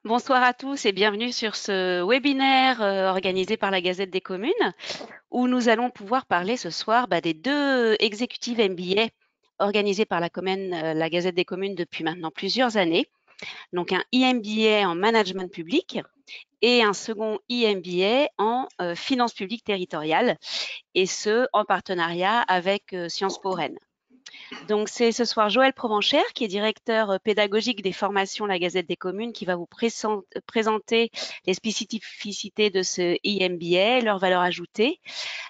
Bonsoir à tous et bienvenue sur ce webinaire organisé par la Gazette des communes où nous allons pouvoir parler ce soir des 2 Executive MBA organisés par la Gazette des communes depuis maintenant plusieurs années. Donc un EMBA en management public et un second EMBA en finances publiques territoriales, et ce en partenariat avec Sciences Po Rennes. Donc, c'est ce soir Joël Provenchère, qui est directeur pédagogique des formations La Gazette des communes, qui va vous présenter les spécificités de ce EMBA, leurs valeurs ajoutées,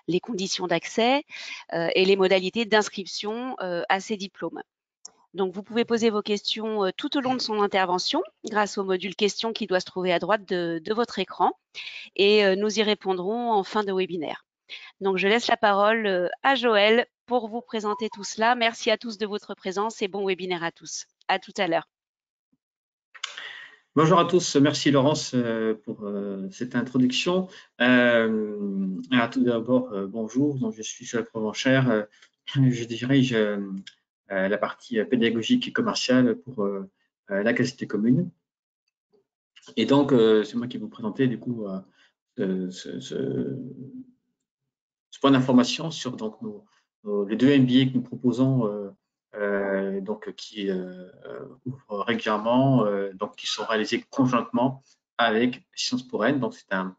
les conditions d'accès et les modalités d'inscription à ces diplômes. Donc, vous pouvez poser vos questions tout au long de son intervention grâce au module questions qui doit se trouver à droite de votre écran, et nous y répondrons en fin de webinaire. Donc, je laisse la parole à Joël pour vous présenter tout cela. Merci à tous de votre présence et bon webinaire à tous. À tout à l'heure. Bonjour à tous, merci Laurence pour cette introduction. Tout d'abord, bonjour, donc je suis Joël Provenchère, je dirige la partie pédagogique et commerciale pour la Gazette des communes. Et donc, c'est moi qui vais vous présenter du coup ce point d'information sur donc, les 2 MBA que nous proposons, qui ouvrent régulièrement, donc qui sont réalisés conjointement avec Sciences Po Rennes. Donc, c'est un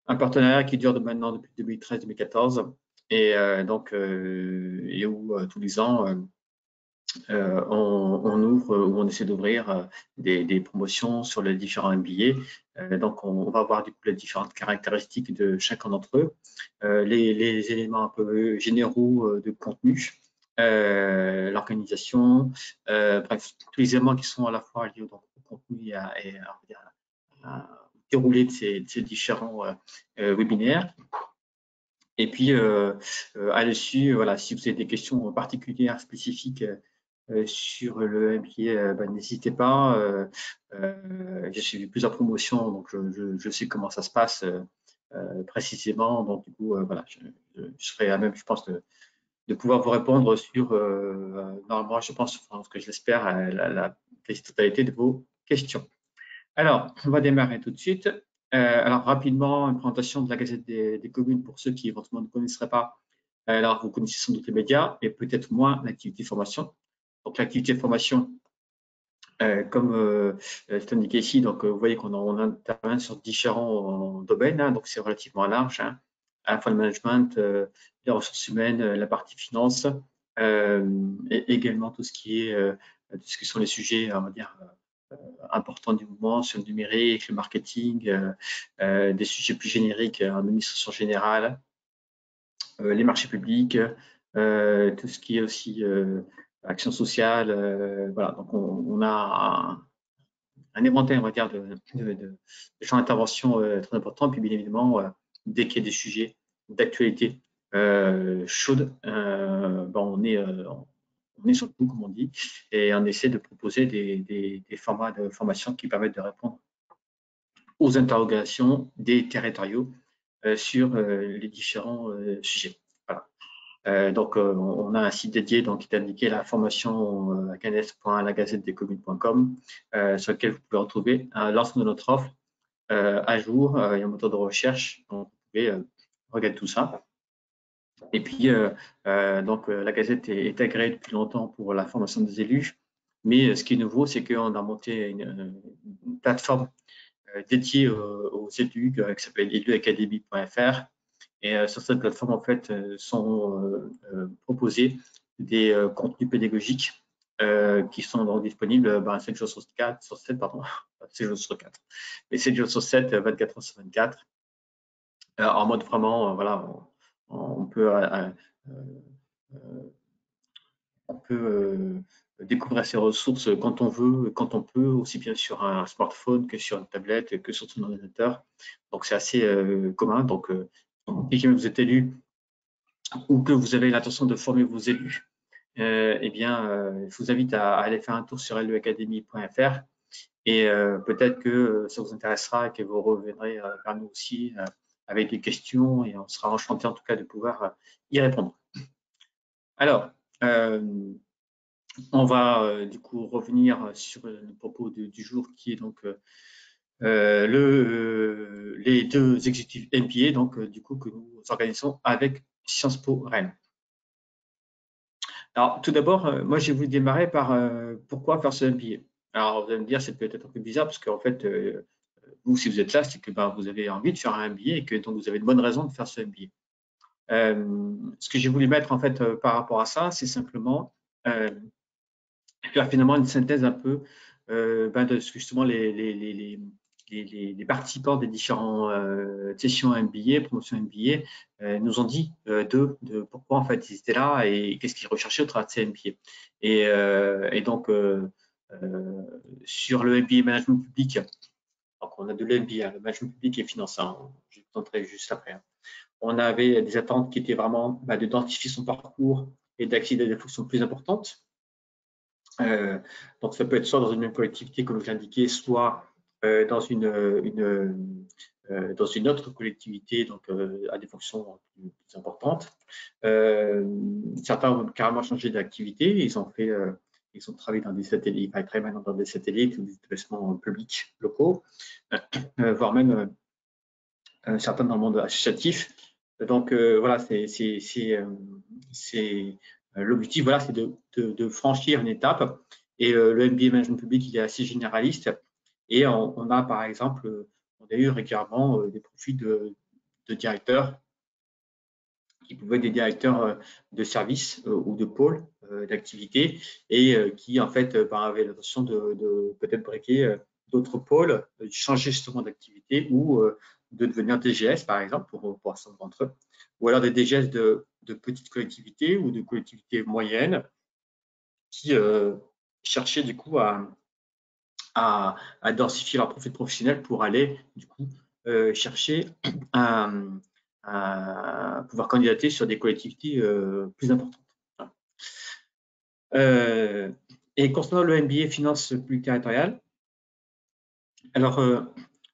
partenariat qui dure maintenant depuis 2013-2014 et où tous les ans, on ouvre ou on essaie d'ouvrir des promotions sur les différents MBA. Donc, on va voir du coup les différentes caractéristiques de chacun d'entre eux, les éléments un peu généraux de contenu, l'organisation, bref, tous les éléments qui sont à la fois liés au contenu et à dérouler de ces différents webinaires. Et puis, à l'issue, voilà, si vous avez des questions particulières, spécifiques sur le MBA, n'hésitez pas. J'ai suivi plusieurs promotions, donc je sais comment ça se passe précisément. Donc, du coup, voilà, je serai à même, je pense, de pouvoir vous répondre sur, normalement, je pense, ce que je l'espère, la quasi-totalité de vos questions. Alors, on va démarrer tout de suite. Alors, rapidement, une présentation de la Gazette des communes pour ceux qui éventuellement ne connaisseraient pas. Alors, vous connaissez sans doute les médias et peut-être moins l'activité formation. Donc, l'activité formation, comme c'est indiqué ici, donc vous voyez qu'on intervient sur différents domaines, hein, donc c'est relativement large, hein, à la fois le management, les ressources humaines, la partie finance, et également tout ce qui sont les sujets, on va dire, importants du moment sur le numérique, le marketing, des sujets plus génériques en administration générale, les marchés publics, tout ce qui est aussi action sociale, voilà. Donc on a un éventail, on va dire, de champs d'intervention très importants. Puis bien évidemment, dès qu'il y a des sujets d'actualité chaude, on est sur le coup, comme on dit, et on essaie de proposer des formats de formation qui permettent de répondre aux interrogations des territoriaux sur les différents sujets. Voilà. Donc, on a un site dédié donc, qui est indiqué la formation à canes.lagazettetdescommunes.com sur lequel vous pouvez retrouver l'ensemble de notre offre à jour. Il y a un moteur de recherche, donc vous pouvez regarder tout ça. Et puis, donc, la Gazette est agréée depuis longtemps pour la formation des élus. Mais ce qui est nouveau, c'est qu'on a monté une plateforme dédiée aux élus qui s'appelle eluacademy.fr. Et sur cette plateforme, en fait, sont proposés des contenus pédagogiques qui sont donc disponibles 7 jours sur 4, sur 7, pardon, 7 jours sur 4, mais 7 jours sur 7, 24 heures sur 24, en mode vraiment, voilà, on peut découvrir ces ressources quand on veut, quand on peut, aussi bien sur un smartphone que sur une tablette, que sur son ordinateur. Donc, c'est assez commun. Donc, si vous êtes élu ou que vous avez l'intention de former vos élus, je vous invite à aller faire un tour sur luacademy.fr et peut-être que ça vous intéressera et que vous reviendrez vers nous aussi avec des questions et on sera enchanté en tout cas de pouvoir y répondre. Alors, On va du coup revenir sur le propos du jour qui est donc les deux exécutifs MBA donc, du coup, que nous organisons avec Sciences Po Rennes. Alors, tout d'abord, moi, j'ai voulu démarrer par pourquoi faire ce MBA. Alors, vous allez me dire, c'est peut-être un peu bizarre parce qu'en fait, vous, si vous êtes là, c'est que bah, vous avez envie de faire un MBA et que donc vous avez de bonnes raisons de faire ce MBA. Ce que j'ai voulu mettre en fait par rapport à ça, c'est simplement faire finalement une synthèse un peu de ce que justement les participants des différentes sessions MBA, promotions MBA, nous ont dit de pourquoi en fait ils étaient là et qu'est-ce qu'ils recherchaient au travers de ces MBA. Et donc, sur le MBA management public, donc on a de l'MBA, le management public et finance, hein, je vous montrerai juste après. Hein. On avait des attentes qui étaient vraiment d'identifier son parcours et d'accéder à des fonctions plus importantes. Donc, ça peut être soit dans une même collectivité, comme je l'indiquais, soit dans dans une autre collectivité, donc à des fonctions plus importantes. Certains ont carrément changé d'activité. Ils ont travaillé dans des satellites, ils travaillent maintenant dans des satellites ou des établissements publics locaux, voire même certains dans le monde associatif. Donc voilà, c'est l'objectif, voilà, c'est de franchir une étape. Et le MBA Management Public, il est assez généraliste. Et on a, par exemple, on a eu régulièrement des profils de directeurs qui pouvaient être des directeurs de services ou de pôles d'activité et qui, en fait, avaient l'intention de peut-être breaker d'autres pôles, changer justement d'activité ou de devenir DGS, par exemple, pour certains d'entre eux, ou alors des DGS de petites collectivités ou de collectivités moyennes qui cherchaient du coup à densifier leur profil professionnel pour aller du coup chercher à pouvoir candidater sur des collectivités plus importantes. Euh, et concernant le MBA Finance Publique Territoriale, alors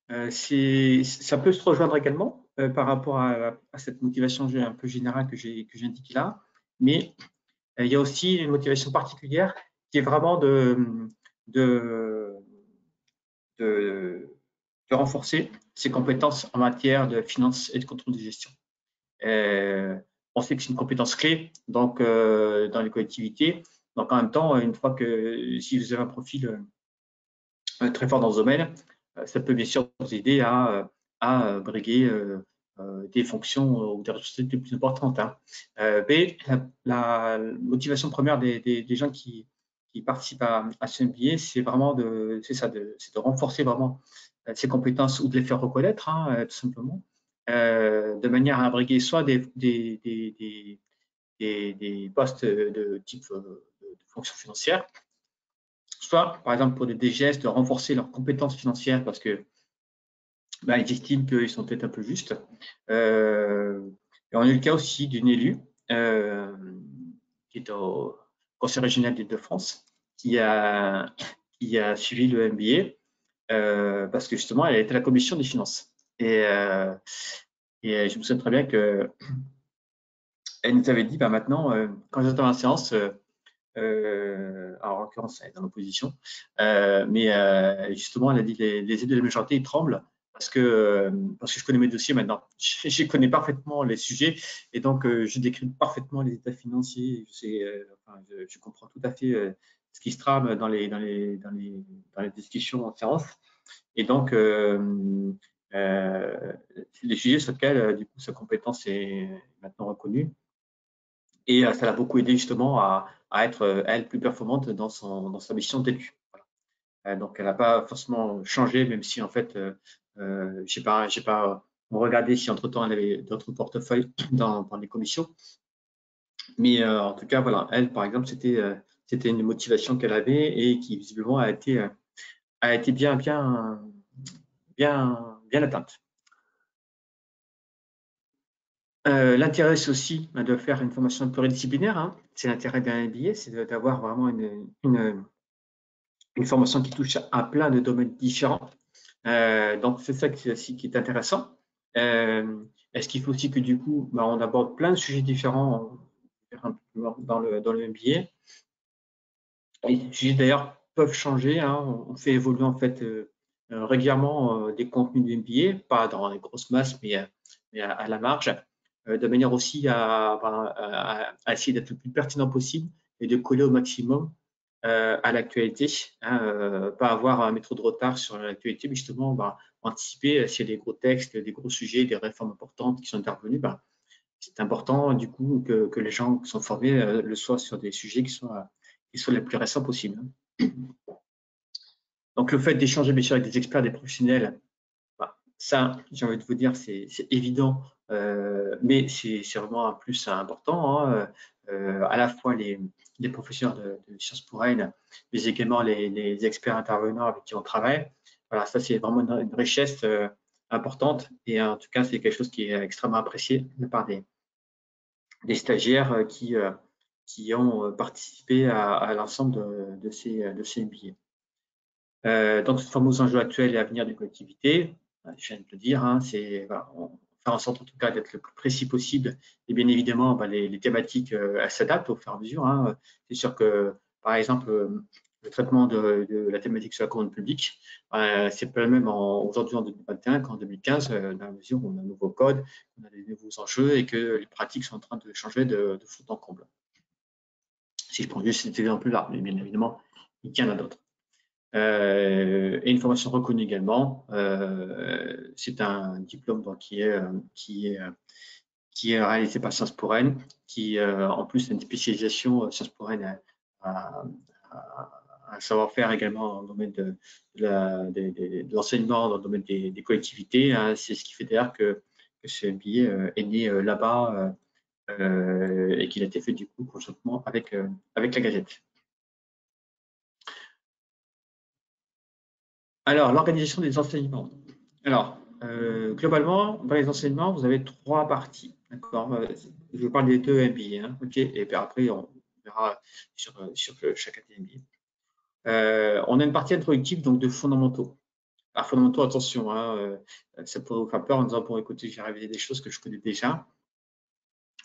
ça peut se rejoindre également par rapport à cette motivation un peu générale que j'ai indiquée là, mais il y a aussi une motivation particulière qui est vraiment de, de, de renforcer ses compétences en matière de finance et de contrôle de gestion. On sait que c'est une compétence clé donc, dans les collectivités. Donc, en même temps, une fois que si vous avez un profil très fort dans ce domaine, ça peut bien sûr vous aider à briguer des fonctions ou des responsabilités plus importantes. Hein. Mais la motivation première des gens qui participent à ce MBA, c'est vraiment de renforcer vraiment ces compétences ou de les faire reconnaître, hein, tout simplement, de manière à briguer soit des postes de type de fonction financière, soit, par exemple, pour des DGS, de renforcer leurs compétences financières parce que ils estiment qu'ils sont peut-être un peu justes. Et on a eu le cas aussi d'une élue qui est au Conseil régional d'Île-de-France qui a suivi le MBA parce que justement, elle était à la commission des finances. Et je me souviens très bien qu'elle nous avait dit, maintenant, quand j'attends la séance, alors en l'occurrence, elle est dans l'opposition, mais justement, elle a dit les élus de la majorité, ils tremblent parce que je connais mes dossiers maintenant. Je connais parfaitement les sujets et donc je décris parfaitement les états financiers. Je comprends tout à fait ce qui se trame dans les discussions en séance. Et donc, c'est des sujets sur lesquels, du coup, sa compétence est maintenant reconnue. Et ça l'a beaucoup aidé justement à être, elle, plus performante dans sa mission d'élu. Voilà. Donc, elle n'a pas forcément changé, même si en fait, je sais pas regardé si entre-temps elle avait d'autres portefeuilles dans les commissions. Mais en tout cas, voilà, elle, par exemple, c'était une motivation qu'elle avait et qui visiblement a été bien atteinte. L'intérêt, c'est aussi de faire une formation pluridisciplinaire. Hein. C'est l'intérêt d'un MBA, c'est d'avoir vraiment une formation qui touche à plein de domaines différents. Donc, c'est ça qui est intéressant. Est-ce qu'il faut aussi que du coup, on aborde plein de sujets différents dans le MBA Et les sujets d'ailleurs peuvent changer, hein. On fait évoluer en fait régulièrement des contenus du MBA, pas dans les grosses masses, mais à la marge, de manière aussi à essayer d'être le plus pertinent possible et de coller au maximum à l'actualité, hein, pas avoir un métro de retard sur l'actualité, mais justement anticiper s'il y a des gros textes, des gros sujets, des réformes importantes qui sont intervenues. C'est important du coup que les gens qui sont formés le soient sur des sujets qui soient les plus récents possibles. Donc le fait d'échanger bien sûr avec des experts, des professionnels, ça, j'ai envie de vous dire, c'est évident, mais c'est vraiment un plus important, hein. À la fois les professeurs de Sciences Po Rennes, mais également les experts intervenants avec qui on travaille. Voilà, ça c'est vraiment une richesse importante et en tout cas c'est quelque chose qui est extrêmement apprécié par des stagiaires qui ont participé à l'ensemble de ces billets. Donc, ce fameux enjeu actuel et à venir des collectivités, je viens de le dire, hein, c'est voilà, faire en sorte en tout cas d'être le plus précis possible. Et bien évidemment, les thématiques, elles s'adaptent au fur et à mesure, hein. C'est sûr que, par exemple, le traitement de la thématique sur la commande publique, c'est pas le même aujourd'hui en 2021 qu'en 2015, dans la mesure où on a un nouveau code, on a des nouveaux enjeux et que les pratiques sont en train de changer de fond en comble. Si je prends juste cet exemple-là, mais bien évidemment, il y en a d'autres. Et une formation reconnue également. C'est un diplôme donc, qui est réalisé par Sciences Po Rennes, qui en plus a une spécialisation Sciences Po Rennes un savoir-faire également dans le domaine de l'enseignement, dans le domaine des collectivités, hein. C'est ce qui fait d'ailleurs que ce billet est né là-bas et qu'il a été fait du coup conjointement avec la Gazette. Alors, l'organisation des enseignements. Alors, globalement, dans les enseignements, vous avez trois parties. D'accord. Je vous parle des deux MBA, hein, ok. Et puis après, on verra sur chacun des MBA. On a une partie introductive, donc de fondamentaux. Alors, fondamentaux, attention, hein, ça pourrait vous faire peur en disant, bon, écoutez, j'ai révélé des choses que je connais déjà.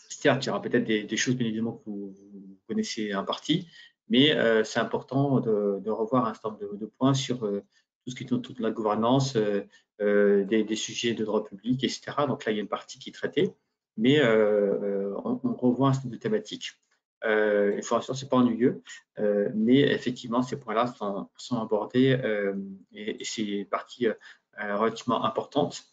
Certes, il y aura peut-être des choses, bien évidemment, que vous connaissez en partie, mais c'est important de revoir un certain nombre de points sur tout ce qui est autour de la gouvernance, des sujets de droit public, etc. Donc là, il y a une partie qui est traitée, mais on revoit un certain nombre de thématiques. Il faut rassurer, ce n'est pas ennuyeux, mais effectivement, ces points-là sont abordés et c'est une partie relativement importante.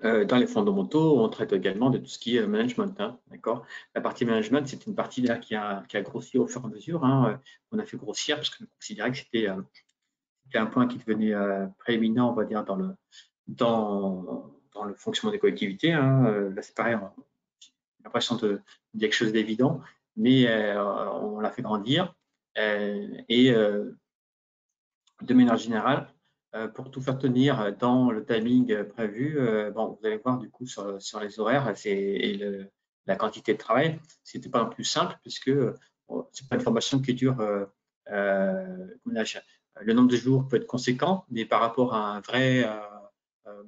Dans les fondamentaux, on traite également de tout ce qui est management, hein, d'accord. La partie management, c'est une partie là qui a grossi au fur et à mesure, hein. On a fait grossir parce qu'on considérait que c'était un point qui devenait prééminent, on va dire, dans le fonctionnement des collectivités, hein. Là, c'est pareil, on a l'impression de dire quelque chose d'évident, mais on l'a fait grandir. Et de manière générale, pour tout faire tenir dans le timing prévu, bon, vous allez voir du coup sur les horaires et la quantité de travail, c'était pas non plus simple puisque c'est pas une formation qui dure, le nombre de jours peut être conséquent, mais par rapport à un vrai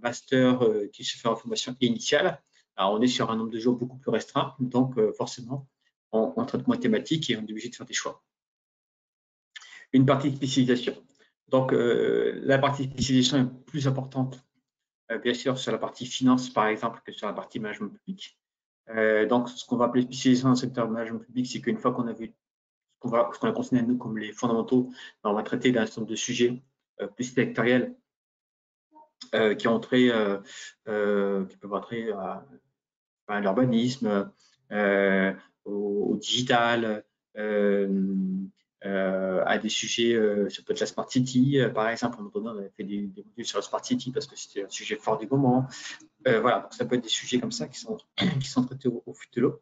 master qui se fait en formation initiale, alors on est sur un nombre de jours beaucoup plus restreint, donc forcément on traite moins thématique et on est obligé de faire des choix. Une partie de spécialisation. Donc, la partie spécialisation est plus importante, bien sûr, sur la partie finance, par exemple, que sur la partie management public. Donc, ce qu'on va appeler spécialisation dans le secteur management public, c'est qu'une fois qu'on a vu ce qu'on a considéré, nous, comme les fondamentaux, on va traiter d'un certain nombre de sujets plus sectoriels qui peuvent entrer à l'urbanisme, au digital, à des sujets, ça peut être la Smart City, par exemple, à un moment donné, on avait fait des modules sur la Smart City parce que c'était un sujet fort du moment. Voilà, donc ça peut être des sujets comme ça qui sont traités au fil de l'eau.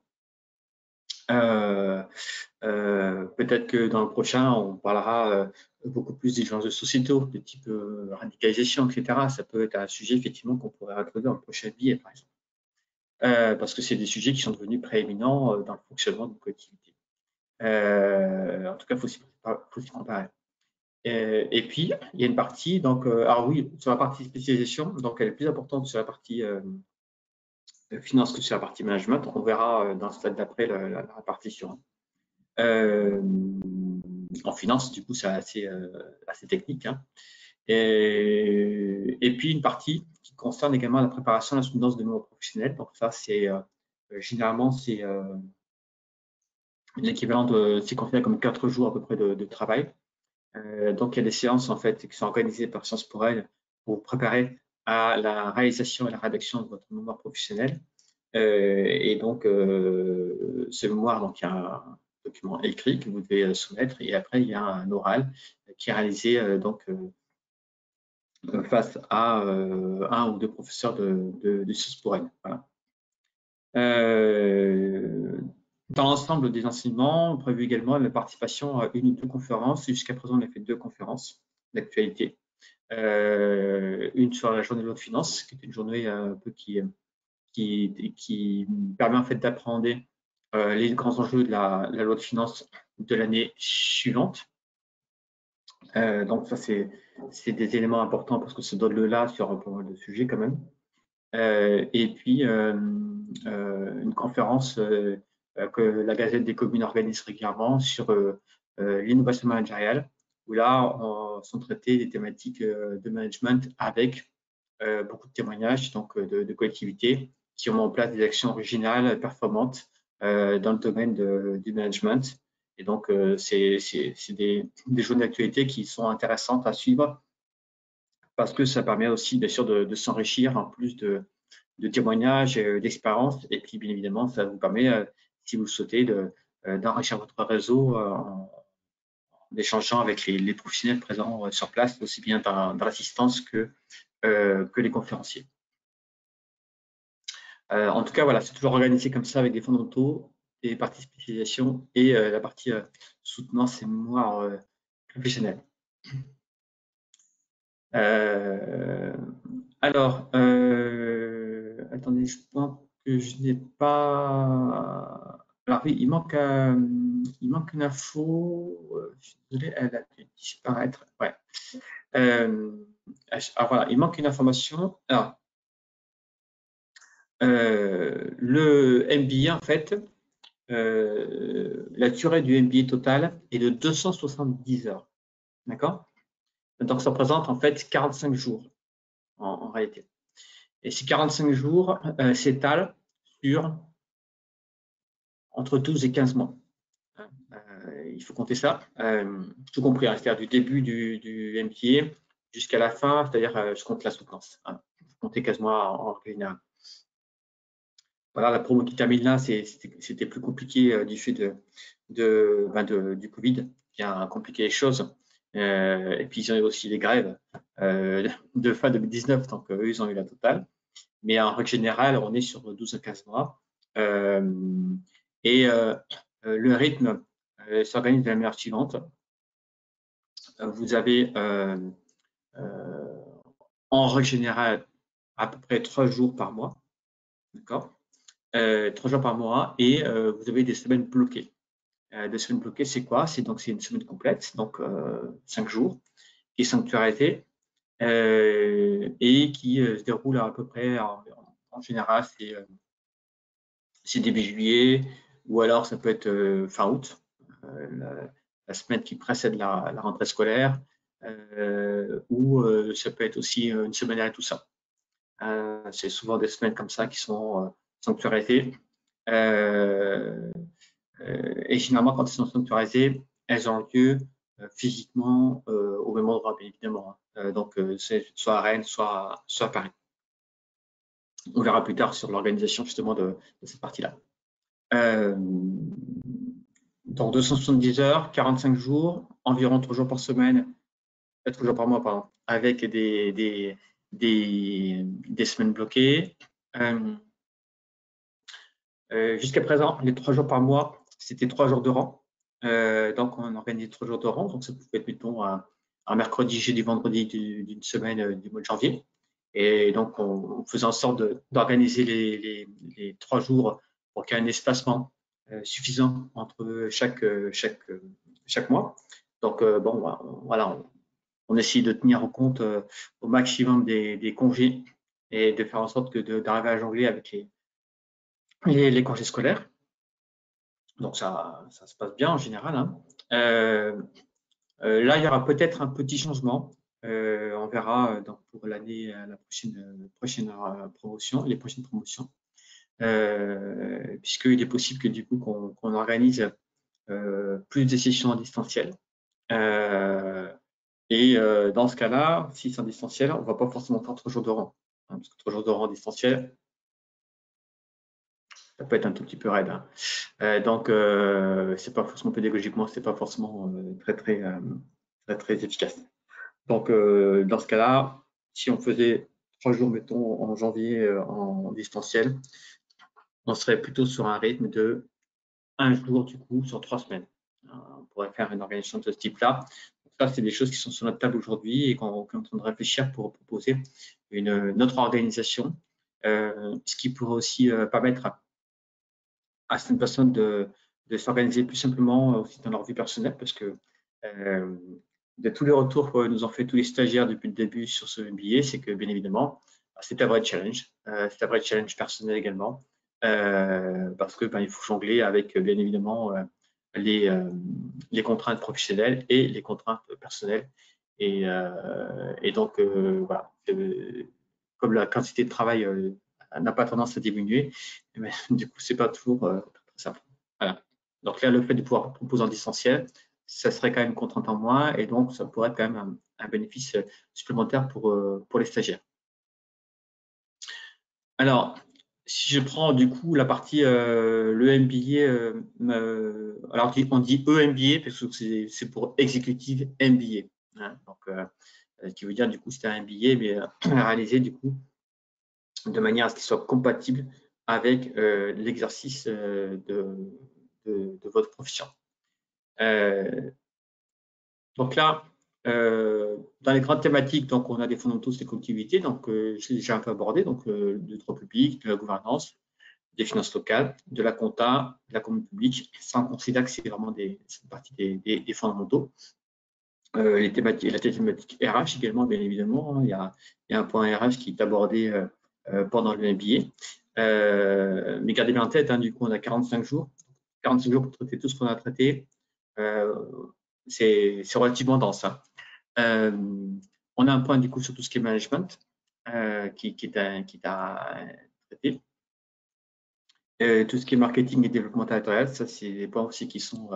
Peut-être que dans le prochain, on parlera beaucoup plus des enjeux sociétaux, de type radicalisation, etc. Ça peut être un sujet, effectivement, qu'on pourrait retrouver dans le prochain billet, par exemple. Parce que c'est des sujets qui sont devenus prééminents dans le fonctionnement de collectivité. En tout cas, il faut s'y préparer. Et puis, il y a une partie, donc, alors oui, sur la partie spécialisation, donc elle est plus importante sur la partie finance que sur la partie management. On verra dans le stade d'après la répartition. en finance, du coup, c'est assez technique. Hein. Et puis une partie qui concerne également la préparation à la soutenance de mémoire professionnelle. Donc ça, c'est généralement c'est l'équivalent de, c'est considéré comme 4 jours à peu près de travail. Donc il y a des séances en fait qui sont organisées par Sciences pour Elle pour vous préparer à la réalisation et la rédaction de votre mémoire professionnelle. Et donc ce mémoire, donc il y a un document écrit que vous devez soumettre et après il y a un oral qui est réalisé donc face à un ou deux professeurs de Sciences pour Elle. Voilà. Dans l'ensemble des enseignements, on prévu également la participation à une ou deux conférences. Jusqu'à présent, on a fait 2 conférences d'actualité. Une sur la journée de loi de finances, qui est une journée un peu qui permet en fait d'appréhender les grands enjeux de la loi de finances de l'année suivante. Donc ça, c'est des éléments importants parce que ça donne le là sur pas mal de sujets quand même. Et puis, une conférence que la Gazette des communes organise régulièrement sur l'innovation managériale, où là, sont traitées des thématiques de management avec beaucoup de témoignages donc, de collectivités qui ont mis en place des actions originales, performantes dans le domaine du management. Et donc, c'est des journées d'actualité qui sont intéressantes à suivre parce que ça permet aussi, bien sûr, de s'enrichir en plus de témoignages, d'expériences. Et puis, bien évidemment, ça vous permet, si vous le souhaitez, d'enrichir votre réseau en échangeant avec les professionnels présents sur place, aussi bien dans l'assistance que les conférenciers. En tout cas, voilà, c'est toujours organisé comme ça avec des fondamentaux, des parties spécialisation et la partie soutenance et mémoire professionnelle. Alors, attendez, je pense que je n'ai pas. Alors oui, il manque une info. Je suis désolé, elle a dû disparaître. Ouais. Alors voilà, il manque une information. Alors, le MBA, en fait, la durée du MBA total est de 270 heures. D'accord? Donc, ça représente en fait 45 jours en réalité. Et ces 45 jours s'étalent sur entre 12 et 15 mois. Il faut compter ça, tout compris, hein, c'est-à-dire du début du MBA jusqu'à la fin, c'est-à-dire je compte la soutenance. Hein. Il faut compter 15 mois en général. Voilà, la promo qui termine là, c'était plus compliqué du fait du Covid, qui a compliqué les choses. Et puis, ils ont eu aussi les grèves de fin 2019, donc eux, ils ont eu la totale. Mais en règle générale, on est sur 12 à 15 mois. Et le rythme s'organise de la manière suivante. Vous avez en règle générale à peu près 3 jours par mois. D'accord, 3 jours par mois et vous avez des semaines bloquées. Des semaines bloquées, c'est quoi? C'est une semaine complète, donc 5 jours, qui est sanctuarisée et qui se déroule à peu près en général, c'est début juillet ou alors ça peut être fin août, la semaine qui précède la rentrée scolaire, ou ça peut être aussi une semaine à tout ça. C'est souvent des semaines comme ça qui sont sanctuarisées. Et généralement, quand elles sont sanctuarisées, elles ont lieu physiquement au même endroit, bien évidemment. Donc, c'est soit à Rennes, soit à Paris. On verra plus tard sur l'organisation justement de cette partie-là. Donc, 270 heures, 45 jours, environ 3 jours par semaine, 3 jours par mois, pardon, avec des semaines bloquées. Jusqu'à présent, les 3 jours par mois, c'était 3 jours de rang. Donc, on organisait 3 jours de rang. Donc, ça pouvait être, mettons, un mercredi, jeudi, vendredi d'une semaine du mois de janvier. Et donc, on faisait en sorte d'organiser les 3 jours pour qu'il y ait un espacement suffisant entre chaque mois. Donc, bon, voilà, on essaye de tenir compte au maximum des congés et de faire en sorte d'arriver à jongler avec les congés scolaires. Donc, ça se passe bien en général. Hein. Là, il y aura peut-être un petit changement. On verra donc pour l'année, la prochaine promotion, les prochaines promotions, puisqu'il est possible que du coup qu'on organise plus de sessions en distanciel. Dans ce cas-là, si c'est en distanciel, on ne va pas forcément faire 3 jours de rang, hein, parce que 3 jours de rang en distanciel, ça peut être un tout petit peu raide, hein. Donc, c'est pas forcément pédagogiquement, c'est pas forcément très efficace. Donc, dans ce cas-là, si on faisait 3 jours, mettons, en janvier en distanciel, on serait plutôt sur un rythme de 1 jour du coup sur 3 semaines. On pourrait faire une organisation de ce type-là. Ça, c'est des choses qui sont sur notre table aujourd'hui et qu'on est en train de réfléchir pour proposer une autre organisation, ce qui pourrait aussi permettre à certaines personnes de s'organiser plus simplement aussi dans leur vie personnelle, parce que de tous les retours que nous ont fait tous les stagiaires depuis le début sur ce MBA, c'est que bien évidemment, c'est un vrai challenge. C'est un vrai challenge personnel également, parce que il faut jongler avec bien évidemment les, euh, les contraintes professionnelles et les contraintes personnelles. Et donc, voilà, comme la quantité de travail n'a pas tendance à diminuer, mais, du coup, c'est pas toujours très simple. Voilà. Donc là, le fait de pouvoir proposer en distanciel, ça serait quand même une contrainte en moins, et donc ça pourrait être quand même un bénéfice supplémentaire pour les stagiaires. Alors, si je prends du coup la partie le MBA, alors on dit EMBA parce que c'est pour Executive MBA, hein, donc, ce qui veut dire du coup c'est un MBA mais réalisé du coup de manière à ce qu'il soit compatible avec l'exercice de votre profession. Donc là, dans les grandes thématiques, donc on a des fondamentaux des collectivités, donc je l'ai déjà un peu abordé, donc du droit public, de la gouvernance, des finances locales, de la compta, de la commande publique. Ça, on considère que c'est vraiment une partie des fondamentaux. La thématique RH également, bien évidemment, hein. Il y a un point RH qui est abordé pendant le MBA. Mais gardez bien en tête, hein, du coup, on a 45 jours. 45 jours pour traiter tout ce qu'on a traité. Euh, c'est relativement dense, hein. Euh, on a un point du coup sur tout ce qui est management qui est à traiter. Tout ce qui est marketing et développement territorial, ça c'est des points aussi qui sont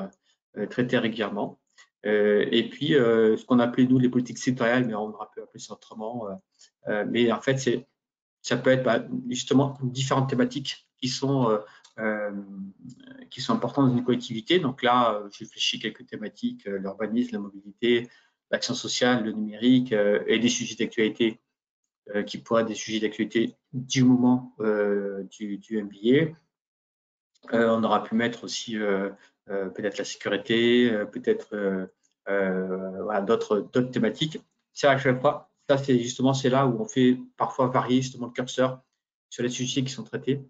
traités régulièrement. Et puis ce qu'on appelait nous les politiques sectorielles, mais on aurait pu appeler ça autrement. Mais en fait, ça peut être justement différentes thématiques euh, qui sont importantes dans une collectivité. Donc là, j'ai réfléchi quelques thématiques, l'urbanisme, la mobilité, l'action sociale, le numérique et des sujets d'actualité qui pourraient être des sujets d'actualité du moment du MBA. On aura pu mettre aussi peut-être la sécurité, peut-être voilà, d'autres thématiques. C'est à chaque fois, ça c'est justement c'est là où on fait parfois varier justement le curseur sur les sujets qui sont traités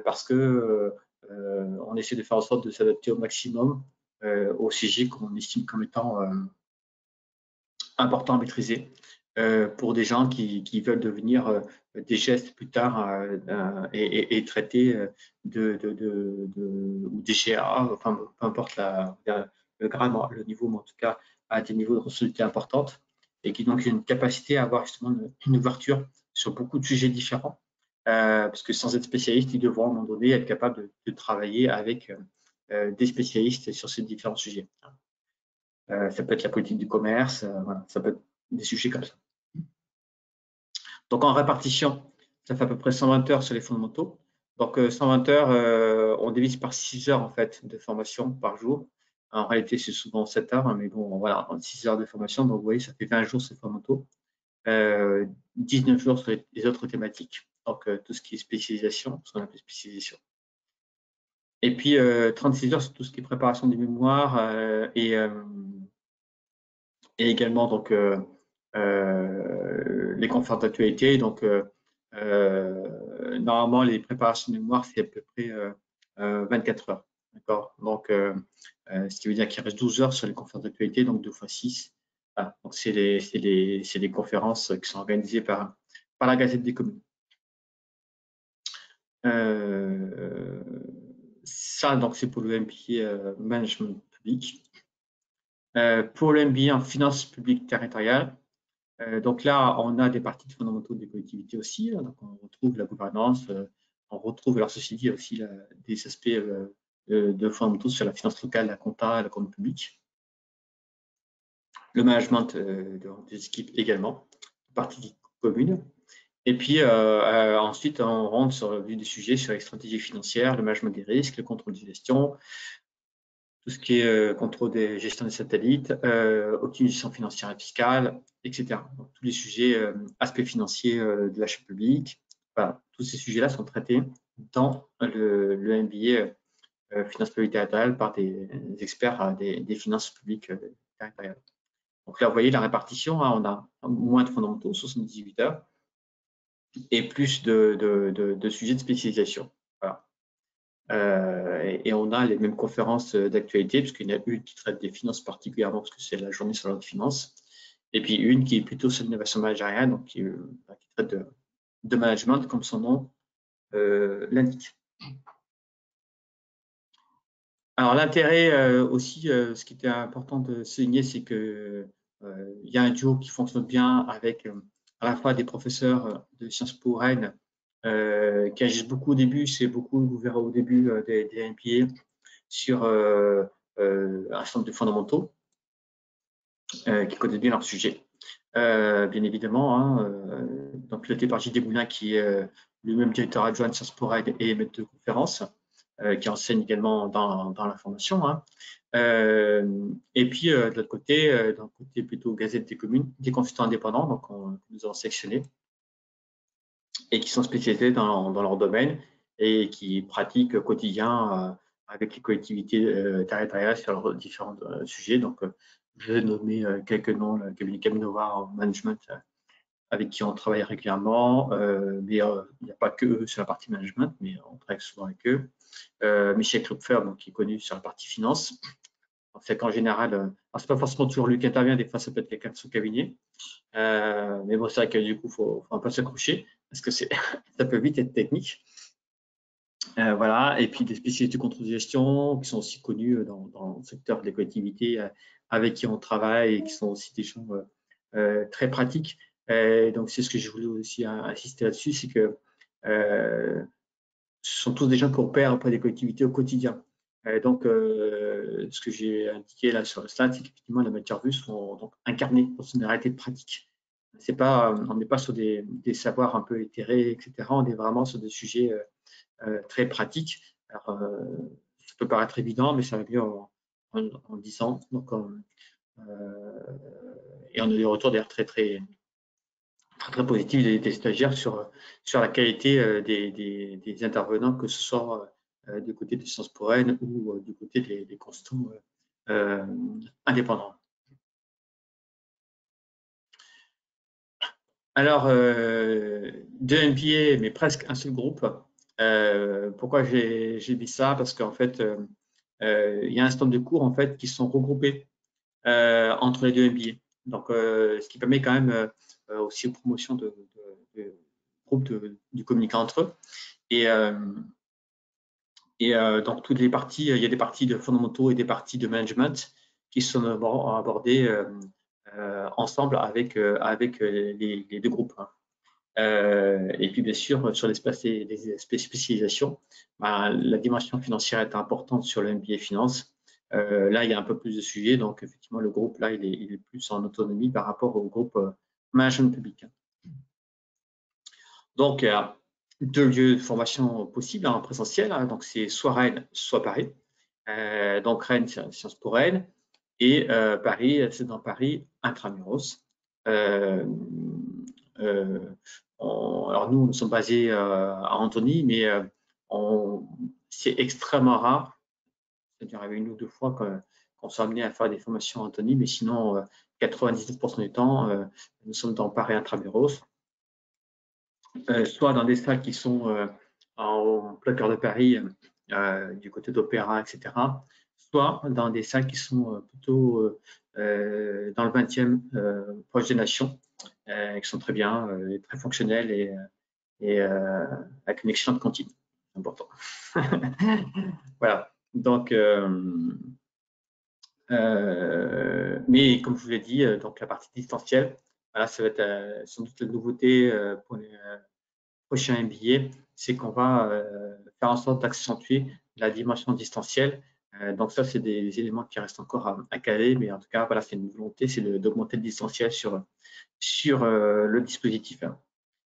parce que on essaie de faire en sorte de s'adapter au maximum aux sujets qu'on estime comme étant important à maîtriser pour des gens qui veulent devenir des gestes plus tard et traiter ou des GA, enfin peu importe le grade, le niveau, mais en tout cas à des niveaux de responsabilité importantes et qui donc une capacité à avoir justement une ouverture sur beaucoup de sujets différents. Parce que sans être spécialiste, ils devront à un moment donné être capables de travailler avec des spécialistes sur ces différents sujets. Ça peut être la politique du commerce, voilà, ça peut être des sujets comme ça. Donc en répartition, ça fait à peu près 120 heures sur les fondamentaux. Donc 120 heures, on divise par 6 heures en fait de formation par jour. En réalité, c'est souvent 7 heures, hein, mais bon, voilà, 6 heures de formation. Donc vous voyez, ça fait 20 jours sur les fondamentaux, 19 jours sur les autres thématiques. Donc tout ce qui est spécialisation, ce qu'on appelle spécialisation. Et puis 36 heures sur tout ce qui est préparation des mémoires et également donc les conférences d'actualité. Donc normalement les préparations de mémoire c'est à peu près 24 heures. D'accord. Donc ce qui veut dire qu'il reste 12 heures sur les conférences d'actualité, donc 2 fois 6. Voilà. Donc c'est des conférences qui sont organisées par la Gazette des communes. Ça donc c'est pour le MBA management public. Pour le MBA en finances publiques territoriales, donc là, on a des parties fondamentaux des collectivités aussi. Donc on retrouve la gouvernance, on retrouve, alors ceci dit, aussi des aspects de fondamentaux sur la finance locale, la compta, la compte publique. Le management des équipes également, partie commune. Et puis ensuite, on rentre sur le vif du sujet sur les stratégies financières, le management des risques, le contrôle de gestion, tout ce qui est contrôle des gestions des satellites, optimisation financière et fiscale, etc. Donc, tous les sujets, aspects financiers de l'achat public, voilà, tous ces sujets-là sont traités dans le MBA Finances publiques territoriales par des experts des finances publiques territoriales. Donc là, vous voyez la répartition, hein, on a moins de fondamentaux, 78 heures, et plus de sujets de spécialisation. Voilà. Et on a les mêmes conférences d'actualité, puisqu'il y en a une qui traite des finances particulièrement, parce que c'est la journée sur la finance, et puis une qui est plutôt sur l'innovation managériale, donc qui traite de management, comme son nom l'indique. Alors l'intérêt aussi, ce qui était important de souligner, c'est que il y a un duo qui fonctionne bien avec à la fois des professeurs de Sciences Po Rennes qui agissent beaucoup au début, c'est beaucoup, vous verrez au début des MBA, sur un certain nombre de fondamentaux qui connaissent bien leur sujet. Bien évidemment, hein, donc piloté par Gilles Desmoulins, qui est lui-même directeur adjoint de Sciences Po Rennes et maître de conférence, qui enseigne également dans la formation. Hein. Et puis, de l'autre côté, d'un côté plutôt Gazette des communes, des consultants indépendants, donc nous avons sectionné, et qui sont spécialisés dans leur domaine et qui pratiquent au quotidien avec les collectivités territoriales sur leurs différents sujets. Donc, je vais nommer quelques noms, le cabinet Caminova Management, avec qui on travaille régulièrement, mais il n'y a pas que eux sur la partie management, mais on travaille souvent avec eux. Michel Krupfer, donc, qui est connu sur la partie finance. C'est qu'en général, c'est pas forcément toujours lui qui intervient, des fois ça peut être quelqu'un de son cabinet. Mais bon, c'est vrai que du coup, il faut un peu s'accrocher parce que ça peut vite être technique. Voilà, et puis des spécialistes du contrôle de gestion qui sont aussi connus dans le secteur des collectivités avec qui on travaille et qui sont aussi des gens très pratiques. Donc, c'est ce que je voulais aussi insister là-dessus, c'est que ce sont tous des gens qui opèrent auprès des collectivités au quotidien. Donc, ce que j'ai indiqué là sur le slide, c'est qu'effectivement, les matières vues sont donc incarnées dans une réalité de pratique. On n'est pas sur des savoirs un peu éthérés, etc. On est vraiment sur des sujets très pratiques. Alors, ça peut paraître évident, mais ça va mieux en 10 ans. Donc, et on a des retours d'ailleurs très positifs des stagiaires sur la qualité des intervenants, que ce soit du côté des Sciences Po Rennes ou du côté des constants indépendants. Alors, deux MBA, mais presque un seul groupe. Pourquoi j'ai mis ça? Parce qu'en fait, il y a un certain nombre de cours en fait, qui sont regroupés entre les deux MBA. Donc, ce qui permet quand même aussi aux promotions de groupes du communiquant entre eux. Et donc, toutes les parties, il y a des parties de fondamentaux et des parties de management qui sont abordées ensemble avec les deux groupes. Et puis, bien sûr, sur l'espace des spécialisations, la dimension financière est importante sur le MBA Finance. Là, il y a un peu plus de sujets, donc effectivement, le groupe, là, il est plus en autonomie par rapport au groupe Management Public. Donc, il y a deux lieux de formation possibles en présentiel, hein, donc c'est soit Rennes, soit Paris. Donc, Rennes, c'est Sciences Po Rennes, et Paris, c'est dans Paris, intramuros. Alors nous sommes basés à Antony, mais c'est extrêmement rare. C'est-à-dire, il y avait une ou deux fois qu'on s'est amené à faire des formations à Antony, mais sinon, 99% du temps, nous sommes dans Paris intramuros, soit dans des salles qui sont en plein cœur de Paris, du côté d'Opéra, etc., soit dans des salles qui sont plutôt dans le 20e, proche des Nations, qui sont très bien, très fonctionnelles et avec une excellente cantine. C'est important. Voilà. Donc, Mais comme je vous l'ai dit, donc la partie distancielle, voilà, ça va être sans doute la nouveauté pour les prochains MBA, c'est qu'on va faire en sorte d'accentuer la dimension distancielle. Donc ça, c'est des éléments qui restent encore à caler, mais en tout cas, voilà, c'est une volonté, c'est d'augmenter le distanciel sur le dispositif.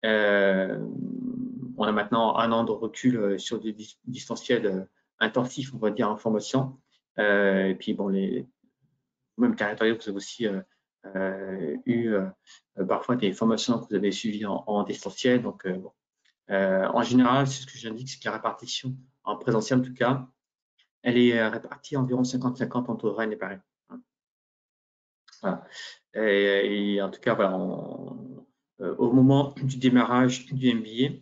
On a maintenant un an de recul sur du distanciel intensif, on va dire, en formation. Et puis, bon, même territoriaux, vous avez aussi eu parfois des formations que vous avez suivies en distanciel. Donc, bon. En général, c'est ce que j'indique, c'est que la répartition, en présentiel en tout cas, elle est répartie environ 50-50 entre Rennes et Paris. Voilà. Et en tout cas, voilà, au moment du démarrage du MBA,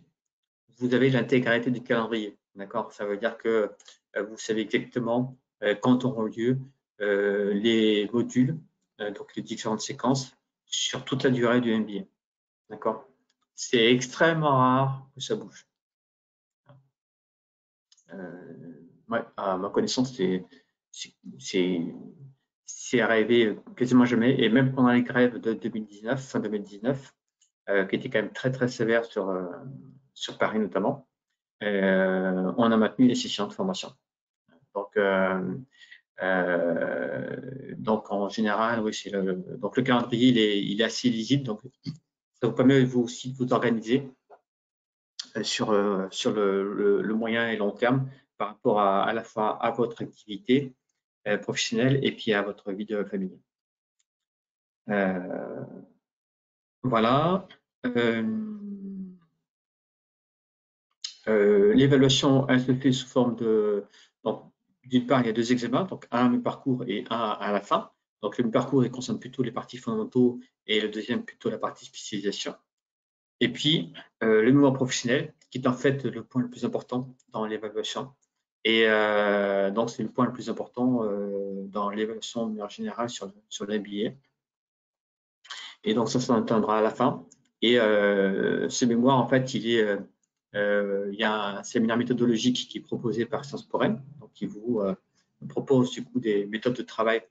vous avez l'intégralité du calendrier. D'accord. Ça veut dire que vous savez exactement quand auront lieu les modules, donc les différentes séquences, sur toute la durée du MBA. D'accord. C'est extrêmement rare que ça bouge. Ouais, à ma connaissance, c'est arrivé quasiment jamais. Et même pendant les grèves de 2019, fin 2019, qui étaient quand même très très sévères sur Paris notamment, on a maintenu les sessions de formation. Donc, donc en général, oui, donc le calendrier il est assez lisible. Donc, ça vous permet vous aussi de vous organiser sur le moyen et long terme par rapport à la fois à votre activité professionnelle et puis à votre vie de famille. Voilà. L'évaluation, elle se fait sous forme de. Donc, d'une part, il y a deux examens, donc un mi-parcours et un à la fin. Donc, le mi-parcours, il concerne plutôt les parties fondamentaux et le deuxième plutôt la partie spécialisation. Et puis, le mémoire professionnel, qui est en fait le point le plus important dans l'évaluation. Et donc, c'est le point le plus important dans l'évaluation de manière générale sur l'MBA. Et donc, ça s'entendra à la fin. Et ce mémoire, en fait, il y a un séminaire méthodologique qui est proposé par Sciences Po Rennes, donc qui vous propose du coup des méthodes de travail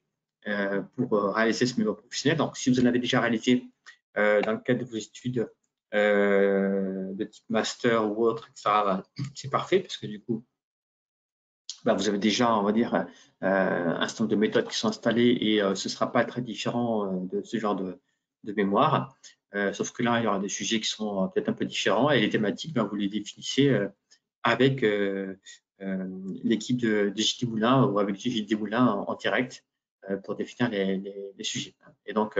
pour réaliser ce mémoire professionnel. Donc, si vous en avez déjà réalisé dans le cadre de vos études de type master ou autre, etc., c'est parfait parce que du coup, vous avez déjà, on va dire, un certain nombre de méthodes qui sont installées et ce ne sera pas très différent de ce genre de mémoire. Sauf que là, il y aura des sujets qui sont peut-être un peu différents et les thématiques, vous les définissez avec l'équipe de JT Moulin ou avec JT Moulin en direct pour définir les sujets. Et donc,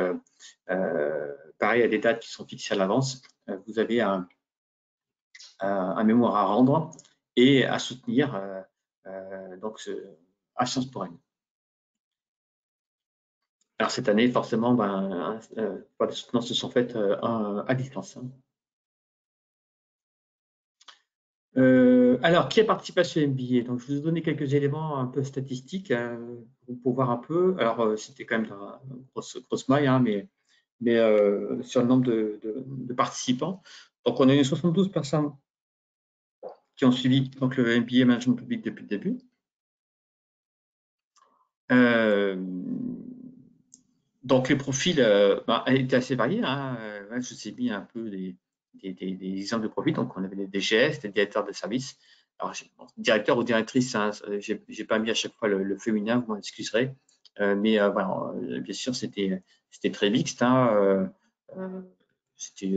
pareil, il y a des dates qui sont fixées à l'avance. Vous avez un mémoire à rendre et à soutenir donc à Sciences Po Rennes. Alors cette année, forcément, les soutenances se sont faites à distance. Alors, qui a participé à ce MBA? Donc, je vous ai donné quelques éléments un peu statistiques pour voir un peu. Alors, c'était quand même une grosse maille, hein, mais sur le nombre de participants. Donc, on a eu 72 personnes qui ont suivi donc, le MBA Management Public depuis le début. Donc, les profils étaient assez variés. Hein. Je vous ai mis un peu des exemples de profils. Donc, on avait des DGS, des directeurs de service. Alors, directeur ou directrice, hein, je n'ai pas mis à chaque fois le féminin, vous m'en excuserez. Mais voilà, bien sûr, c'était très mixte. Hein. C'était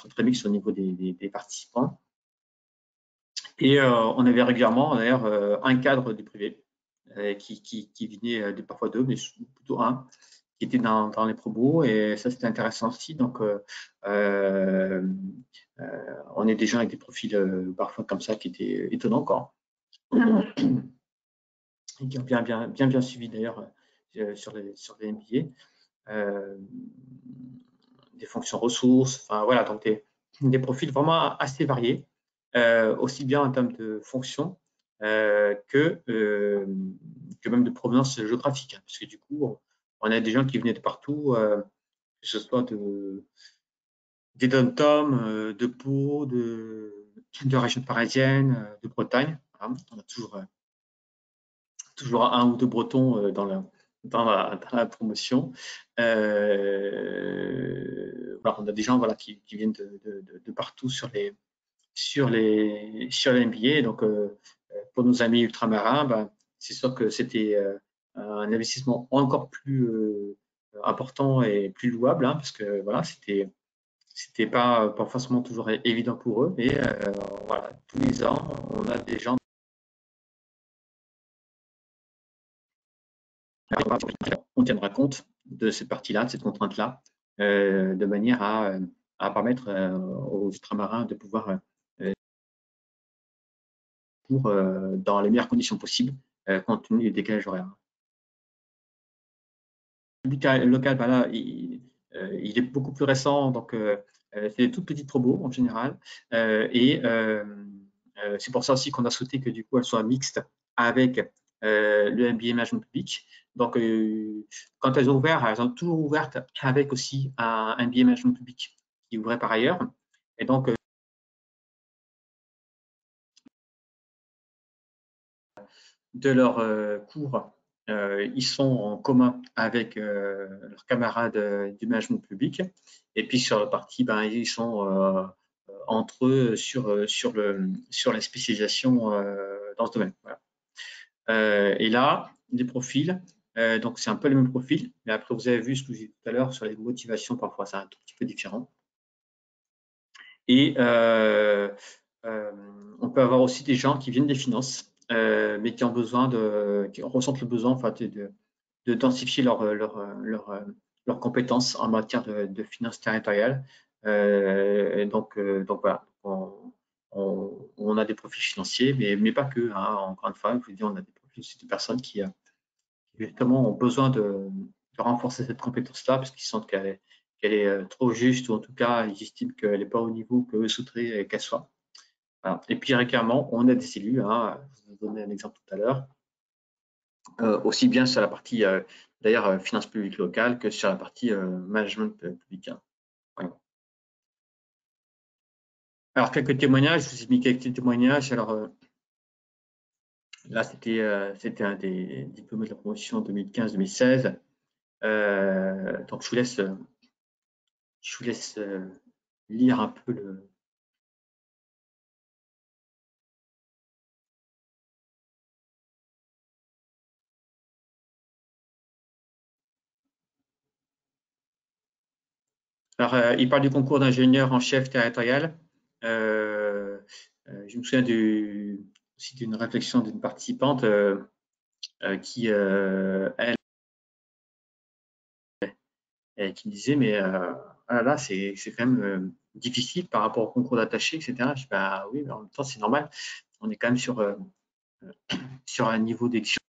très mixte au niveau des participants. Et on avait régulièrement, d'ailleurs, un cadre du privé qui venait parfois deux, mais plutôt un, qui était dans les promos. Et ça, c'était intéressant aussi. Donc, on est des gens avec des profils parfois comme ça qui étaient étonnants encore. Et qui ont bien suivi d'ailleurs sur les MBA. Des fonctions ressources, enfin voilà, donc des profils vraiment assez variés, aussi bien en termes de fonctions que même de provenance géographique, hein, parce que du coup, on a des gens qui venaient de partout, que ce soit des dom-toms, de Pau, de région parisienne, de Bretagne. Hein. On a toujours un ou deux Bretons dans la promotion. Voilà, on a des gens voilà, qui viennent de partout sur les MBA. Donc, pour nos amis ultramarins, ben, c'est sûr que c'était un investissement encore plus important et plus louable, hein, parce que voilà, c'était pas forcément toujours évident pour eux, mais voilà, tous les ans, on a des gens. On tiendra compte de cette partie-là, de cette contrainte-là, de manière à permettre aux ultramarins de pouvoir dans les meilleures conditions possibles, compte tenu des décalages horaires. Le but local, bah là, il est beaucoup plus récent, donc c'est des toutes petites promos en général, et c'est pour ça aussi qu'on a souhaité que du coup elle soit mixte avec le MBA Management Public. Donc, quand elles ont ouvert, elles ont toujours ouvertes avec aussi un MBA Management Public qui ouvrait par ailleurs. Et donc, de leurs cours, ils sont en commun avec leurs camarades du management public. Et puis sur la partie, ben, ils sont entre eux sur la spécialisation dans ce domaine. Voilà. Et là, les profils, donc c'est un peu le même profil, mais après vous avez vu ce que j'ai dit tout à l'heure sur les motivations, parfois c'est un tout petit peu différent. Et on peut avoir aussi des gens qui viennent des finances, mais qui ont besoin qui ressentent le besoin en fait, de densifier leurs compétences en matière de finances territoriales. Donc voilà, on a des profils financiers, mais pas que. Hein, encore une fois, je vous dis, on a des profils aussi de personnes qui justement ont besoin de renforcer cette compétence-là parce qu'ils sentent qu'elle est trop juste, ou en tout cas, ils estiment qu'elle n'est pas au niveau que eux souhaiteraient qu'elle soit. Voilà. Et puis régulièrement, on a des élus, hein, je vous ai donné un exemple tout à l'heure, aussi bien sur la partie d'ailleurs finances publiques locales que sur la partie management public. Hein. Voilà. Alors, quelques témoignages, je vous ai mis quelques témoignages. Alors, là, c'était un des diplômés de la promotion 2015-2016. Donc, je vous laisse lire un peu le. Alors, il parle du concours d'ingénieur en chef territorial. Je me souviens aussi d'une réflexion d'une participante qui, elle, qui me disait, mais ah là, c'est quand même difficile par rapport au concours d'attaché, etc. Je dis, bah oui, mais en même temps, c'est normal. On est quand même sur un niveau d'élection.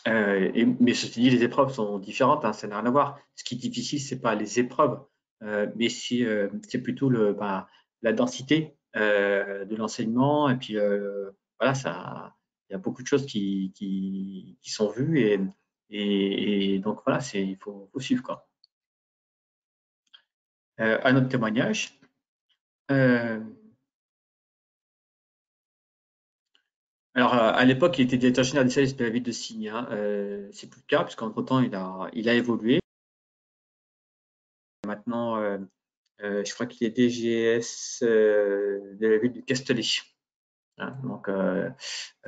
Mais ceci dit, les épreuves sont différentes, hein, ça n'a rien à voir. Ce qui est difficile, c'est pas les épreuves, mais c'est plutôt la densité de l'enseignement. Et puis voilà, il y a beaucoup de choses qui sont vues, et donc voilà, il faut suivre quoi. Un autre témoignage. Alors, à l'époque, il était directeur général des services de la ville de Signes. Hein. C'est plus le cas, puisqu'entre-temps, il a évolué. Maintenant, je crois qu'il est DGS de la ville de Castellet. Hein. Donc,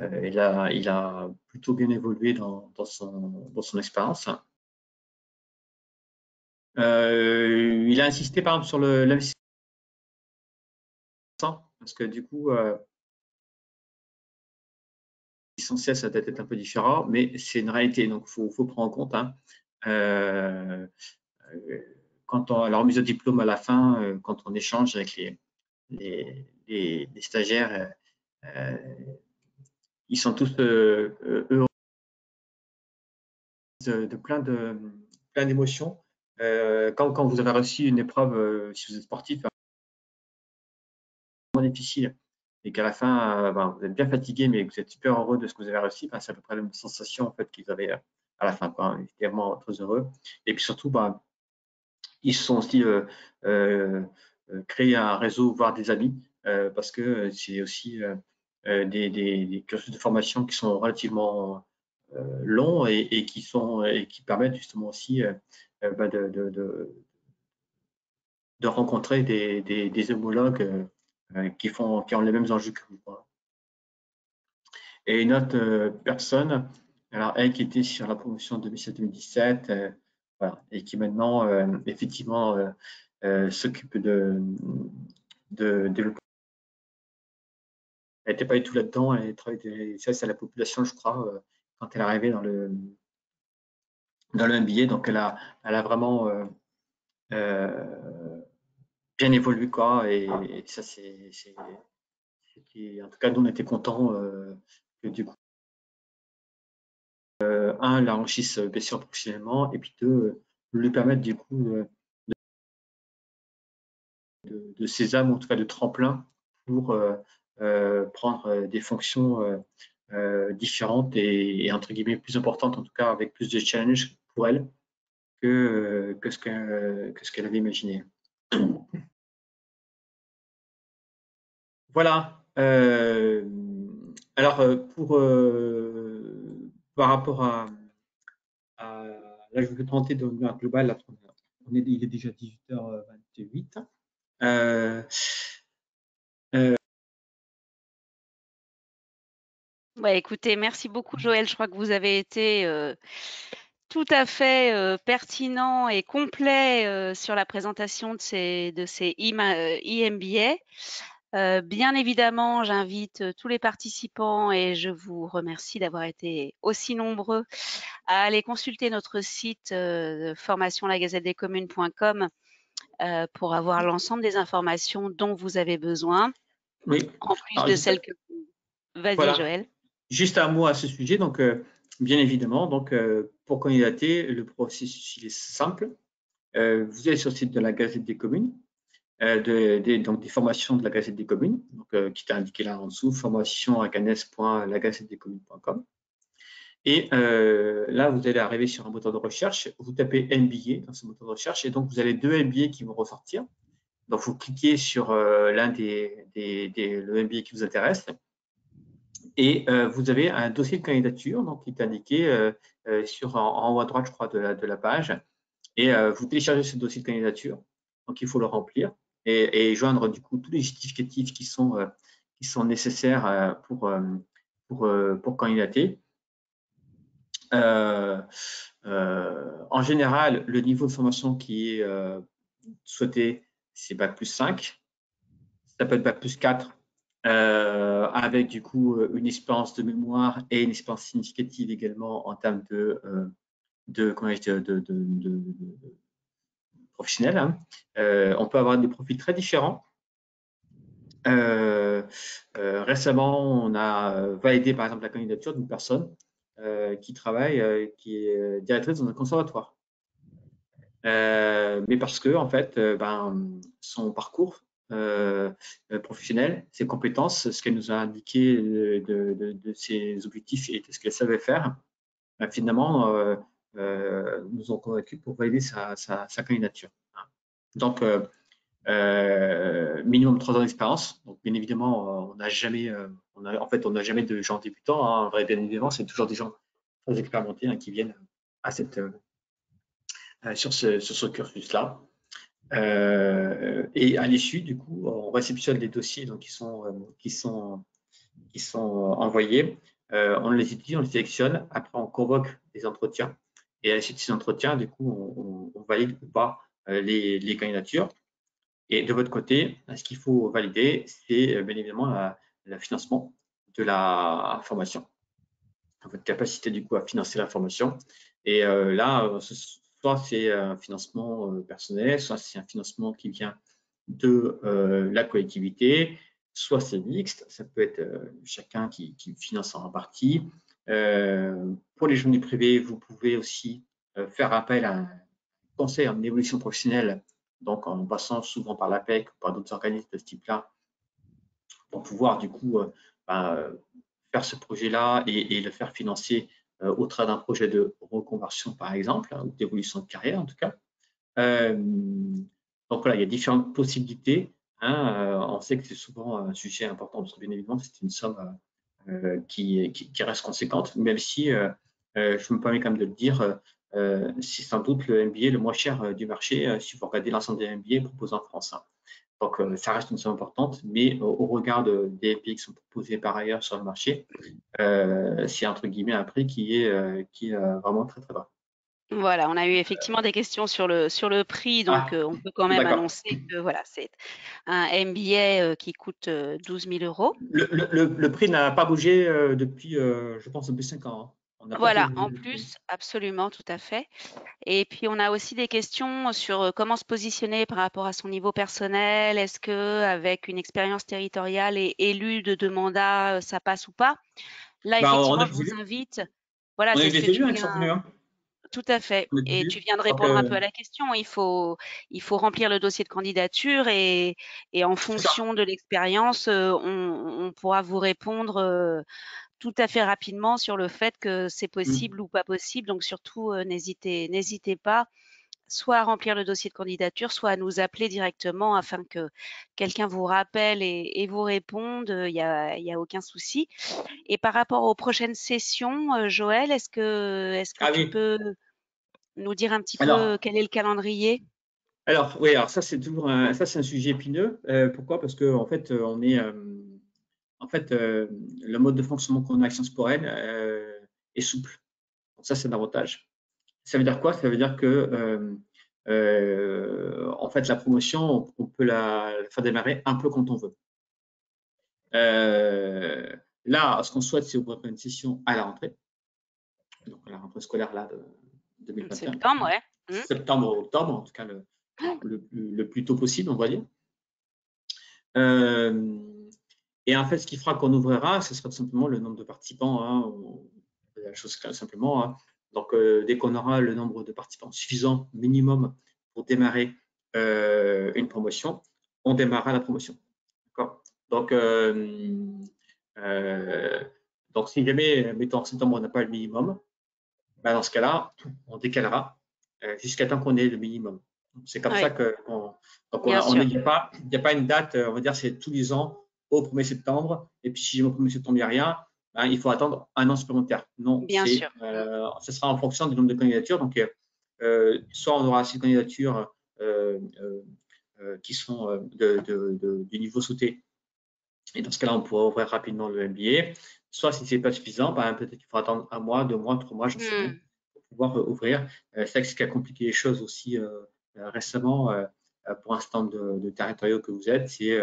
il a plutôt bien évolué dans son expérience. Il a insisté, par exemple, sur l'investissement, parce que du coup, l'essentiel, ça doit être un peu différent, mais c'est une réalité, donc il faut prendre en compte. Hein. Quand on leur mise au diplôme à la fin, quand on échange avec les stagiaires, ils sont tous heureux de plein d'émotions. Quand vous avez reçu une épreuve, si vous êtes sportif, vraiment difficile, et qu'à la fin, vous êtes bien fatigué, mais que vous êtes super heureux de ce que vous avez réussi, c'est à peu près la même sensation en fait, qu'ils avaient à la fin. Quoi. Ils étaient vraiment très heureux. Et puis surtout, ils se sont aussi créé un réseau, voire des amis, parce que c'est aussi des cursus de formation qui sont relativement longs et qui permettent justement aussi bah, de rencontrer des homologues qui ont les mêmes enjeux que vous. Et une autre personne, alors elle qui était sur la promotion 2017-2017, voilà, et qui maintenant effectivement s'occupe de elle n'était pas du tout là-dedans, elle travaillait ça c'est la population, je crois, quand elle est arrivée dans le MBA, donc elle a vraiment bien évolué quoi, et ça en tout cas nous on était contents que du coup un l'enrichisse bien sûr professionnellement et puis deux lui permettre du coup de sésame, en tout cas de tremplin pour prendre des fonctions différentes et entre guillemets plus importantes, en tout cas avec plus de challenges pour elle que ce qu'elle avait imaginé. Voilà. Alors, par rapport à là, je vais présenter de manière globale. Là, il est déjà 18h28. Ouais, écoutez, merci beaucoup Joël. Je crois que vous avez été tout à fait pertinent et complet sur la présentation de ces e-MBA. Bien évidemment, j'invite tous les participants et je vous remercie d'avoir été aussi nombreux à aller consulter notre site formationlagazettedescommunes.com pour avoir l'ensemble des informations dont vous avez besoin, Oui. en plus Alors, de celles que... Vas-y voilà. Joël. Juste un mot à ce sujet. Donc, bien évidemment, donc, pour candidater, le processus il est simple. Vous allez sur le site de la Gazette des communes, donc des formations de la Gazette des communes, donc, qui est indiqué là en dessous, formation@ganes.lagazettetescommunes.com. Et là, vous allez arriver sur un moteur de recherche. Vous tapez MBA dans ce moteur de recherche et donc vous avez deux MBA qui vont ressortir. Donc, vous cliquez sur l'un le MBA qui vous intéresse. Et vous avez un dossier de candidature donc, qui est indiqué en haut à droite, je crois, de la page. Et vous téléchargez ce dossier de candidature. Donc, il faut le remplir et joindre du coup tous les justificatifs qui sont nécessaires pour candidater. En général, le niveau de formation qui est souhaité, c'est Bac+5. Ça peut être Bac+4 avec du coup une expérience de mémoire et une expérience significative également en termes de professionnels. Hein. On peut avoir des profils très différents. Récemment, on a validé par exemple la candidature d'une personne qui travaille, qui est directrice dans un conservatoire. Mais parce que en fait, son parcours professionnel, ses compétences, ce qu'elle nous a indiqué de ses objectifs et de ce qu'elle savait faire, finalement, nous ont convaincus pour valider sa candidature. Donc, minimum 3 ans d'expérience. Donc, bien évidemment, on n'a jamais, on n'a jamais de gens débutants. Hein. Bien évidemment, c'est toujours des gens très expérimentés hein, qui viennent à sur ce cursus-là. Et à l'issue, du coup, on réceptionne les dossiers donc, qui sont envoyés. On les étudie, on les sélectionne. Après, on convoque des entretiens. Et à l'issue de ces entretiens, du coup, on valide ou pas les candidatures. Et de votre côté, ce qu'il faut valider, c'est bien évidemment le financement de la formation. Votre capacité, du coup, à financer la formation. Et là, soit c'est un financement personnel, soit c'est un financement qui vient de la collectivité, soit c'est mixte, ça peut être chacun qui finance en partie. Pour les journées privées, vous pouvez aussi faire appel à un conseil en évolution professionnelle, donc en passant souvent par l'APEC ou par d'autres organismes de ce type-là, pour pouvoir du coup faire ce projet-là et le faire financer au travers d'un projet de reconversion, par exemple, hein, ou d'évolution de carrière en tout cas. Donc voilà, il y a différentes possibilités hein. On sait que c'est souvent un sujet important parce que bien évidemment, c'est une somme qui reste conséquente, même si je me permets quand même de le dire, c'est sans doute le MBA le moins cher du marché si vous regardez l'ensemble des MBA proposés en France, hein. Donc, ça reste une somme importante, mais au regard des MBA qui sont proposés par ailleurs sur le marché, c'est entre guillemets un prix qui est vraiment très très bas. Voilà, on a eu effectivement des questions sur le prix, donc Ah, on peut quand même d'accord. annoncer que voilà, c'est un MBA qui coûte 12 000 euros. Le prix n'a pas bougé depuis, je pense, depuis 5 ans, hein. On n'a pas fait Voilà, bouger en le prix. plus, absolument, tout à fait. Et puis on a aussi des questions sur comment se positionner par rapport à son niveau personnel. Est-ce que avec une expérience territoriale et élu de 2 mandats, ça passe ou pas? Là, Bah, on a effectivement, je des vous élus. invite. Voilà, On a c'est eu ce que des élus tu hein, qui sont viens. venus, hein. Tout à fait. On a des Et tu élus. viens de Donc, répondre un peu à la question. Il faut remplir le dossier de candidature et en c'est ça. fonction de l'expérience, on pourra vous répondre tout à fait rapidement sur le fait que c'est Mm. possible ou pas possible. Donc surtout, n'hésitez pas soit à remplir le dossier de candidature, soit à nous appeler directement afin que quelqu'un vous rappelle et vous réponde. Il y a aucun souci. Et par rapport aux prochaines sessions, Joël, est-ce que Ah tu oui. peux nous dire un petit peu Alors, quel est le calendrier? oui, alors ça c'est toujours ça c'est un sujet épineux. Pourquoi? Parce que en fait, en fait, le mode de fonctionnement qu'on a avec Sciences Po Rennes est souple. Donc ça, c'est un avantage. Ça veut dire quoi? Ça veut dire que en fait, la promotion, on peut la faire démarrer un peu quand on veut. Euh, Là, ce qu'on souhaite, c'est ouvrir une session à la rentrée, donc à la rentrée scolaire là, de 2021, Septembre, hein. ouais. Mmh. Septembre, octobre, en tout cas le plus tôt possible, on va dire. Euh, et en fait, ce qui fera qu'on ouvrira, ce sera tout simplement le nombre de participants, hein, la chose simplement, hein. Donc, dès qu'on aura le nombre de participants suffisant minimum pour démarrer une promotion, on démarrera la promotion. D'accord. Donc, euh, donc, si jamais, mettons en septembre, on n'a pas le minimum, bah, dans ce cas-là, on décalera jusqu'à temps qu'on ait le minimum. C'est comme ça Oui, que donc bien on sûr. il n'y a pas une date, on va dire c'est tous les ans au 1er septembre, et puis si au 1er septembre il n'y a rien, ben, il faut attendre un an supplémentaire. Non, Bien sûr. Mmh. ce sera en fonction du nombre de candidatures. Donc, soit on aura assez de candidatures qui sont du niveau souhaité, et dans ce cas-là, on pourra ouvrir rapidement le MBA. Soit si ce n'est pas suffisant, ben, peut-être qu'il faut attendre un mois, 2 mois, 3 mois, j'en sais rien, Mmh. pour pouvoir ouvrir. C'est vrai que ce qui a compliqué les choses aussi récemment pour un stand de territoriaux que vous êtes, c'est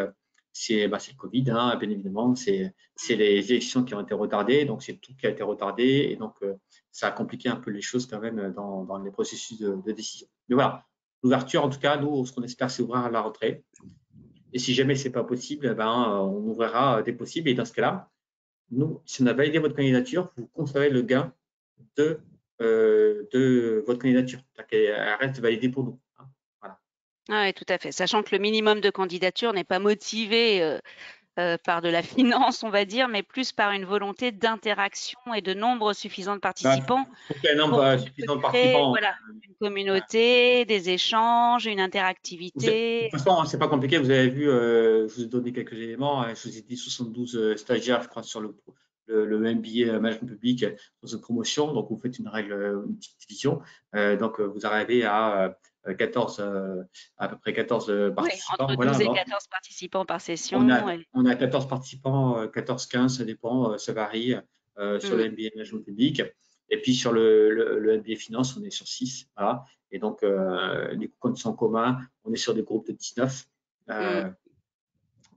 le Covid, hein, bien évidemment. C'est Mmh. les élections qui ont été retardées, donc c'est tout qui a été retardé. Et donc, ça a compliqué un peu les choses quand même dans les processus de décision. Mais voilà, l'ouverture, en tout cas, nous, ce qu'on espère, c'est ouvrir à la rentrée. Et si jamais c'est pas possible, eh ben, on ouvrira dès possible. Et dans ce cas-là, nous, si on a validé votre candidature, vous conservez le gain de votre candidature. Elle reste validée pour nous, hein. Voilà. Ah ouais, tout à fait. Sachant que le minimum de candidatures n'est pas motivé, par de la finance, on va dire, mais plus par une volonté d'interaction et de nombre suffisant de Bah, participants faut qu'il y ait un nombre pour qu'on peut suffisant de créer, participants. voilà, une Voilà. communauté, des échanges, une De interactivité. toute façon, c'est pas compliqué. Vous avez vu, je vous ai donné quelques éléments. Je vous ai dit 72 stagiaires, je crois, sur le MBA Management Public dans une promotion. Donc, vous faites une petite division. Donc, vous arrivez à 14, à peu près 14 Oui, participants. entre Voilà. 12 et Donc, 14 participants par session. Et on a 14 participants, 14-15, ça dépend, ça varie sur le mmh, MBA Management Public. Et puis sur le MBA Finance, on est sur 6. Voilà. Et donc, du coup, quand ils sont communs, on est sur des groupes de 19. mmh. Euh,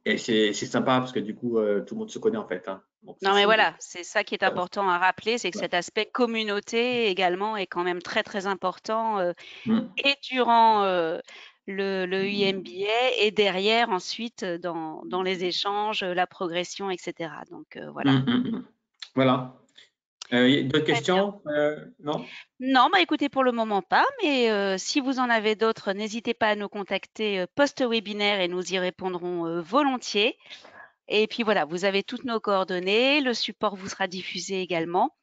et c'est sympa parce que du coup, tout le monde se connaît en fait, hein. Donc, ça, Non, mais c'est. voilà, c'est ça qui est important à rappeler, c'est que Voilà. cet aspect communauté également est quand même très, très important, Mm. et durant, le UMBA et derrière ensuite, dans les échanges, la progression et cetera. Donc, voilà. Mm, mm, mm. Voilà. D'autres Très bien. questions? Non? Non, bah, écoutez, pour le moment pas, mais si vous en avez d'autres, n'hésitez pas à nous contacter, post-webinaire et nous y répondrons, volontiers. Et puis voilà, vous avez toutes nos coordonnées, le support vous sera diffusé également.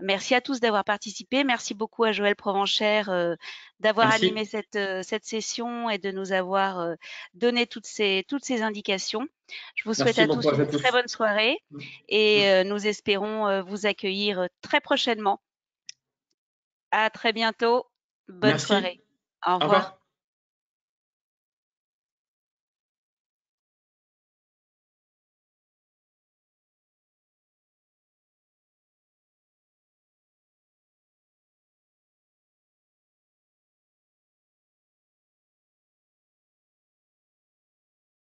Merci à tous d'avoir participé. Merci beaucoup à Joël Provenchère d'avoir animé Merci. cette session et de nous avoir donné toutes ces indications. Je vous souhaite Merci, à bon tous courage à une très tous. bonne soirée Mm. et Mm. nous espérons vous accueillir très prochainement. À très bientôt. Bonne Merci. soirée. Au Au revoir. revoir.